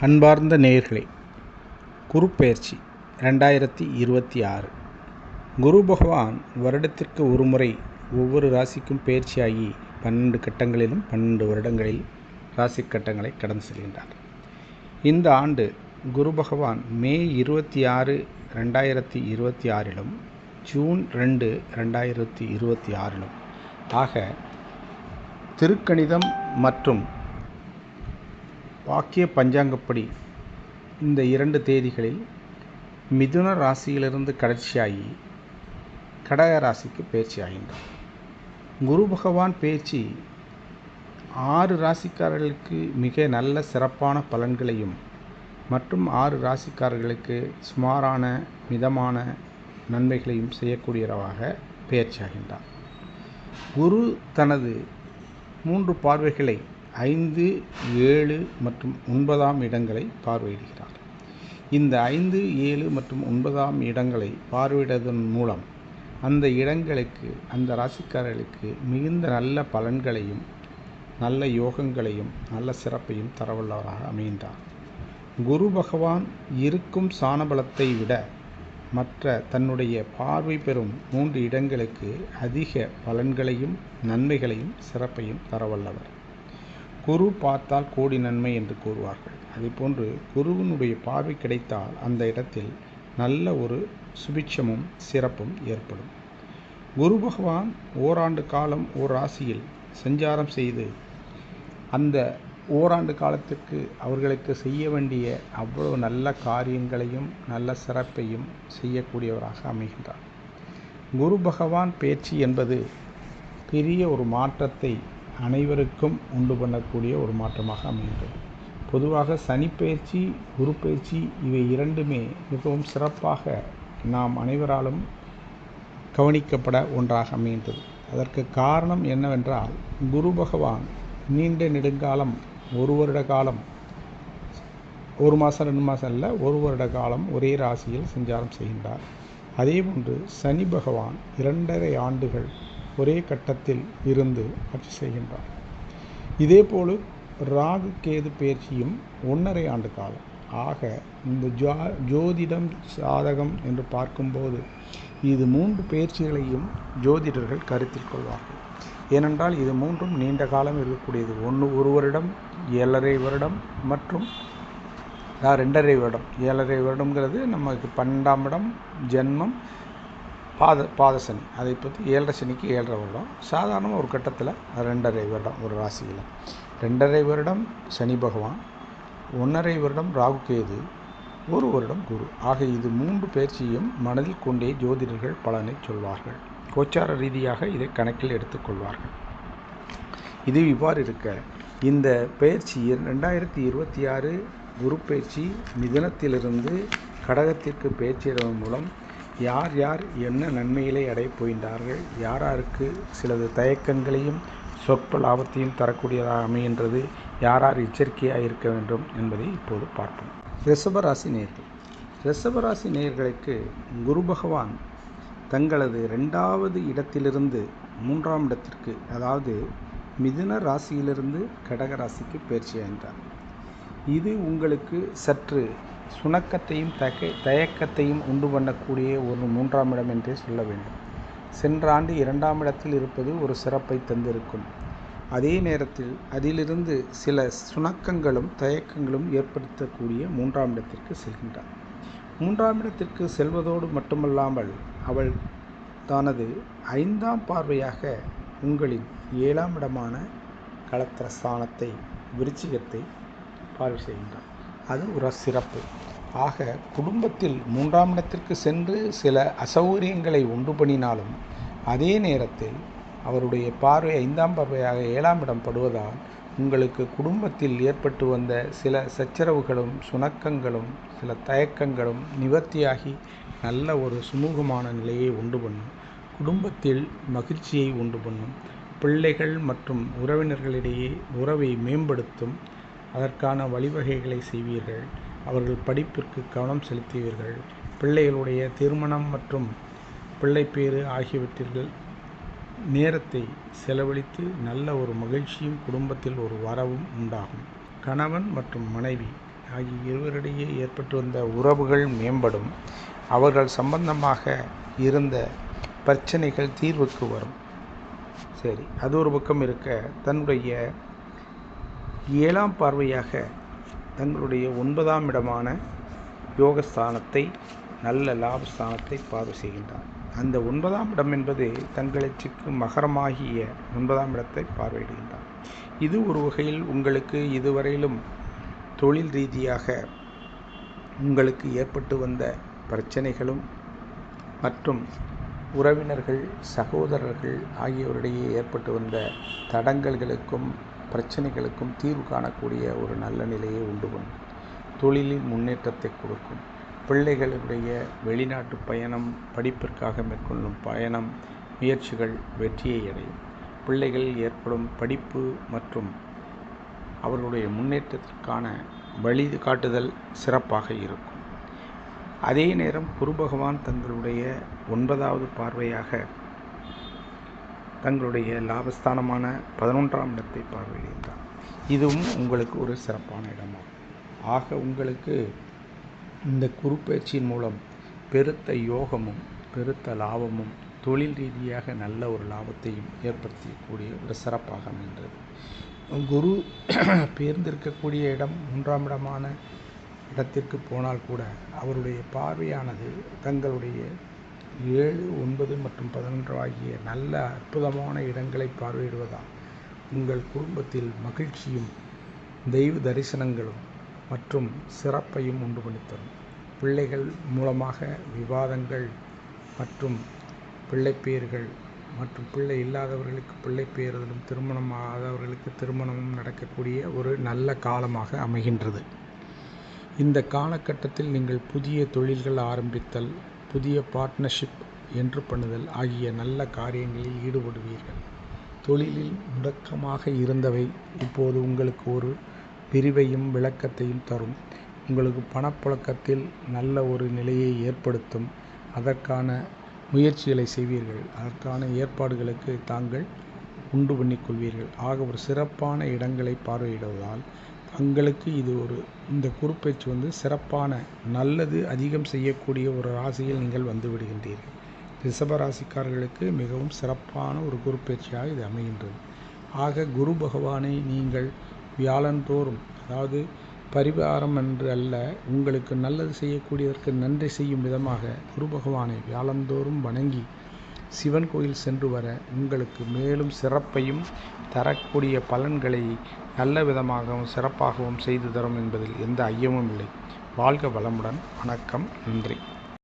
அன்பார்ந்த நேயர்களே, குருப்பெயர்ச்சி 2026. குரு பகவான் வருடத்திற்கு ஒரு முறை ஒவ்வொரு ராசிக்கும் பெயர்ச்சியாகி 12 கட்டங்களிலும் 12 வருடங்களில் ராசி கட்டங்களை கடந்து செல்கின்றார். இந்த ஆண்டு குரு பகவான் மே 26, 2026 ஜூன் 2, 2026 ஆக திருக்கணிதம் மற்றும் வாக்கிய பஞ்சாங்கப்படி இந்த 2 தேதிகளில் மிதுன ராசியிலிருந்து கடைசியாகி கடக ராசிக்கு பயிற்சி ஆகின்றார். குரு பகவான் பயிற்சி 6 ராசிக்காரர்களுக்கு மிக நல்ல சிறப்பான பலன்களையும் மற்றும் 6 ராசிக்காரர்களுக்கு சுமாரான மிதமான நன்மைகளையும் செய்யக்கூடியவராக பயிற்சி ஆகின்றார். குரு தனது 3 பார்வைகளை 5, 7 மற்றும் 9ஆம் இடங்களை பார்வையிடுகிறார். இந்த 5, 7 மற்றும் 9ஆம் இடங்களை பார்வையிடுவதன் மூலம் அந்த இடங்களுக்கு அந்த ராசிக்காரர்களுக்கு மிகுந்த நல்ல பலன்களையும் நல்ல யோகங்களையும் நல்ல சிறப்பையும் தரவல்லவராக அமைகின்றார். குரு பகவான் இருக்கும் சாணபலத்தை விட மற்ற தன்னுடைய பார்வை பெறும் 3 இடங்களுக்கு அதிக பலன்களையும் நன்மைகளையும் சிறப்பையும் தரவல்லவர். குரு பார்த்தால் கோடி நன்மை என்று கூறுவார்கள். அதேபோன்று குருவினுடைய பார்வை கிடைத்தால் அந்த இடத்தில் நல்ல ஒரு சுபிட்சமும் சிறப்பும் ஏற்படும். குரு பகவான் ஓராண்டு காலம் ஓர் ராசியில் சஞ்சாரம் செய்து அந்த ஓராண்டு காலத்திற்கு அவர்களுக்கு செய்ய வேண்டிய அவ்வளவு நல்ல காரியங்களையும் நல்ல சிறப்பையும் செய்யக்கூடியவராக அமைகின்றார். குரு பகவான் பயிற்சி என்பது பெரிய ஒரு மாற்றத்தை அனைவருக்கும் உண்டு பண்ணக்கூடிய ஒரு மாற்றமாக அமைகின்றது. பொதுவாக சனி பயிற்சி, குரு பயிற்சி இவை இரண்டுமே மிகவும் சிறப்பாக நாம் அனைவராலும் கவனிக்கப்பட ஒன்றாக அமைகின்றது. அதற்கு காரணம் என்னவென்றால், குரு பகவான் நீண்ட நெடுங்காலம் 1 வருட காலம், 1 மாதம் 2 மாதம் அல்ல, 1 வருட காலம் ஒரே ராசியில் சஞ்சாரம் செய்கின்றார். அதேபோன்று சனி பகவான் 2.5 ஆண்டுகள் ஒரே கட்டத்தில் இருந்து ஆட்சி செய்கின்றார். இதேபோல் ராகு கேது பயிற்சியும் 1.5 ஆண்டு காலம். ஆக இந்த ஜோதிடம் சாதகம் என்று பார்க்கும்போது இது 3 பயிற்சிகளையும் ஜோதிடர்கள் கருத்தில் கொள்வார்கள். ஏனென்றால் இது 3ம் நீண்ட காலம் இருக்கக்கூடியது. 1 வருடம், 7.5 வருடம் மற்றும் 2.5 வருடம். 7.5 வருடம்ங்கிறது நமக்கு 12ஆம் இடம் ஜென்மம் பாதசனி. அதை பற்றி 7.5 சனிக்கு 7.5 வருடம். சாதாரண ஒரு கட்டத்தில் 2.5 வருடம் ஒரு ராசியில். 2.5 வருடம் சனி பகவான், 1.5 வருடம் ராகு கேது, 1 வருடம் குரு. ஆக இது 3 பயிற்சியும் மனதில் கொண்டே ஜோதிடர்கள் பலனை சொல்வார்கள். கோச்சார ரீதியாக இதை கணக்கில் எடுத்துக்கொள்வார்கள். இது இவ்வாறு இருக்க இந்த பயிற்சி 2026 குரு பயிற்சி மிதுனத்திலிருந்து கடகத்திற்கு பயிற்சியிடுவதன் மூலம் யார் யார் என்ன நன்மைகளை அடையப் போகின்றார்கள், யாருக்கு சிலது தயக்கங்களையும் சொற்ப லாபத்தையும் தரக்கூடியதாக அமைகின்றது, யார் எச்சரிக்கையாக இருக்க வேண்டும் என்பதை இப்போது பார்ப்போம். ரிஷபராசி நேயர்கள். ரிஷபராசி நேயர்களுக்கு குரு பகவான் தங்களது 2வது இடத்திலிருந்து 3ஆம் இடத்திற்கு, அதாவது மிதுன ராசியிலிருந்து கடக ராசிக்கு பயிற்சியாகின்றார். இது உங்களுக்கு சற்று சுணக்கத்தையும் தயக்கத்தையும் உண்டு பண்ணக்கூடிய ஒரு 3ஆம் இடம் என்றே சொல்ல வேண்டும். சென்ற ஆண்டு 2ஆம் இடத்தில் இருப்பது ஒரு சிறப்பை தந்திருக்கும். அதே நேரத்தில் அதிலிருந்து சில சுணக்கங்களும் தயக்கங்களும் ஏற்படுத்தக்கூடிய 3ஆம் இடத்திற்கு செல்கின்றார். 3ஆம் இடத்திற்கு செல்வதோடு மட்டுமல்லாமல் அவள் தனது 5ஆம் பார்வையாக உங்களின் 7ஆம் இடமான களத்திர ஸ்தானத்தை, விருச்சிகத்தை பார்வை செய்கின்றார். அது ஒரு சிறப்பு. ஆக குடும்பத்தில் 3ஆம் இடத்திற்கு சென்று சில அசௌகரியங்களை உண்டு பண்ணினாலும் அதே நேரத்தில் அவருடைய பார்வை 5ஆம் பார்வையாக 7ஆம் இடம் படுவதால் உங்களுக்கு குடும்பத்தில் ஏற்பட்டு வந்த சில சச்சரவுகளும் சுணக்கங்களும் சில தயக்கங்களும் நிவர்த்தியாகி நல்ல ஒரு சுமூகமான நிலையை உண்டு பண்ணும். குடும்பத்தில் மகிழ்ச்சியை உண்டு பண்ணும். பிள்ளைகள் மற்றும் உறவினர்களிடையே உறவை மேம்படுத்தும். அதற்கான வழிவகைகளை செய்வீர்கள். அவர்கள் படிப்பிற்கு கவனம் செலுத்துவீர்கள். பிள்ளைகளுடைய திருமணம் மற்றும் பிள்ளைப்பேறு ஆகியவற்றில் நேரத்தை செலவழித்து நல்ல ஒரு மகிழ்ச்சியும் குடும்பத்தில் ஒரு வரவும் உண்டாகும். கணவன் மற்றும் மனைவி ஆகிய இருவரிடையே ஏற்பட்டு வந்த உறவுகள் மேம்படும். அவர்கள் சம்பந்தமாக இருந்த பிரச்சனைகள் தீர்வுக்கு வரும். சரி, அது ஒரு பக்கம் இருக்க, தன்னுடைய 7ஆம் பார்வையாக தங்களுடைய 9ஆம் இடமான யோகஸ்தானத்தை, நல்ல லாபஸ்தானத்தை பார்வை செய்கின்றார். அந்த 9ஆம் இடம் என்பது தங்களுக்கு மகரமாகிய 9ஆம் இடத்தை பார்வையிடுகின்றார். இது ஒரு வகையில் உங்களுக்கு இதுவரையிலும் தொழில் ரீதியாக உங்களுக்கு ஏற்பட்டு வந்த பிரச்சனைகளும் மற்றும் உறவினர்கள், சகோதரர்கள் ஆகியோரிடையே ஏற்பட்டு வந்த தடங்கல்களுக்கும் பிரச்சனைகளுக்கும் தீர்வு காணக்கூடிய ஒரு நல்ல நிலையை உண்டு பண்ணும். தொழிலின் முன்னேற்றத்தை கொடுக்கும். பிள்ளைகளுடைய வெளிநாட்டு பயணம், படிப்பிற்காக மேற்கொள்ளும் பயணம், முயற்சிகள் வெற்றியை அடையும். பிள்ளைகளில் ஏற்படும் படிப்பு மற்றும் அவர்களுடைய முன்னேற்றத்திற்கான வழிகாட்டுதல் சிறப்பாக இருக்கும். அதே நேரம் குரு பகவான் தங்களுடைய 9வது பார்வையாக தங்களுடைய லாபஸ்தானமான 11ஆம் இடத்தை பார்வையிடுகின்றார். இதுவும் உங்களுக்கு ஒரு சிறப்பான இடமாகும். ஆக உங்களுக்கு இந்த குரு பயிற்சியின் மூலம் பெருத்த யோகமும் பெருத்த லாபமும் தொழில் ரீதியாக நல்ல ஒரு லாபத்தையும் ஏற்படுத்தக்கூடிய ஒரு சிறப்பாக அமைகின்றது. குரு பேர்ந்திருக்கக்கூடிய இடம் 3ஆம் இடமான இடத்திற்கு போனால் கூட அவருடைய பார்வையானது தங்களுடைய 7, 9 மற்றும் 11 ஆகிய நல்ல அற்புதமான இடங்களை பார்வையிடுவதால் உங்கள் குடும்பத்தில் மகிழ்ச்சியும் தெய்வ தரிசனங்களும் மற்றும் சிறப்பையும் உண்டு பண்ணித்தரும். பிள்ளைகள் மூலமாக விவாதங்கள் மற்றும் பிள்ளைப்பேறுகள் மற்றும் பிள்ளை இல்லாதவர்களுக்கு பிள்ளை பேறுதலும், திருமணம் ஆகாதவர்களுக்கு திருமணமும் நடக்கக்கூடிய ஒரு நல்ல காலமாக அமைகின்றது. இந்த காலகட்டத்தில் நீங்கள் புதிய தொழில்கள் ஆரம்பித்தல், புதிய பார்ட்னர்ஷிப் என்று பண்ணுதல் ஆகிய நல்ல காரியங்களில் ஈடுபடுவீர்கள். தொழிலில் முடக்கமாக இருந்தவை இப்போது உங்களுக்கு ஒரு பிரிவையும் விளக்கத்தையும் தரும். உங்களுக்கு பணப்புழக்கத்தில் நல்ல ஒரு நிலையை ஏற்படுத்தும். அதற்கான முயற்சிகளை செய்வீர்கள். அதற்கான ஏற்பாடுகளுக்கு தாங்கள் உண்டு பண்ணிக்கொள்வீர்கள். ஆக ஒரு சிறப்பான இடங்களை பார்வையிடுவதால் தங்களுக்கு இது இந்த குருப்பெயர்ச்சி சிறப்பான நல்லது அதிகம் செய்யக்கூடிய ஒரு ராசியில் நீங்கள் வந்து விடுகின்றீர்கள். ரிஷப ராசிக்காரர்களுக்கு மிகவும் சிறப்பான ஒரு குருப்பெயர்ச்சியாக இது அமைகின்றது. ஆக குரு பகவானை நீங்கள் வியாழந்தோறும், அதாவது பரிகாரம் என்று அல்ல, உங்களுக்கு நல்லது செய்யக்கூடியதற்கு நன்றி செய்யும் விதமாக குரு பகவானை வியாழந்தோறும் வணங்கி சிவன் கோயில் சென்று வர உங்களுக்கு மேலும் சிறப்பையும் தரக்கூடிய பலன்களை நல்ல விதமாகவும் சிறப்பாகவும் செய்து தரும் என்பதில் எந்த ஐயமும் இல்லை. வாழ்க வளமுடன். வணக்கம். நன்றி.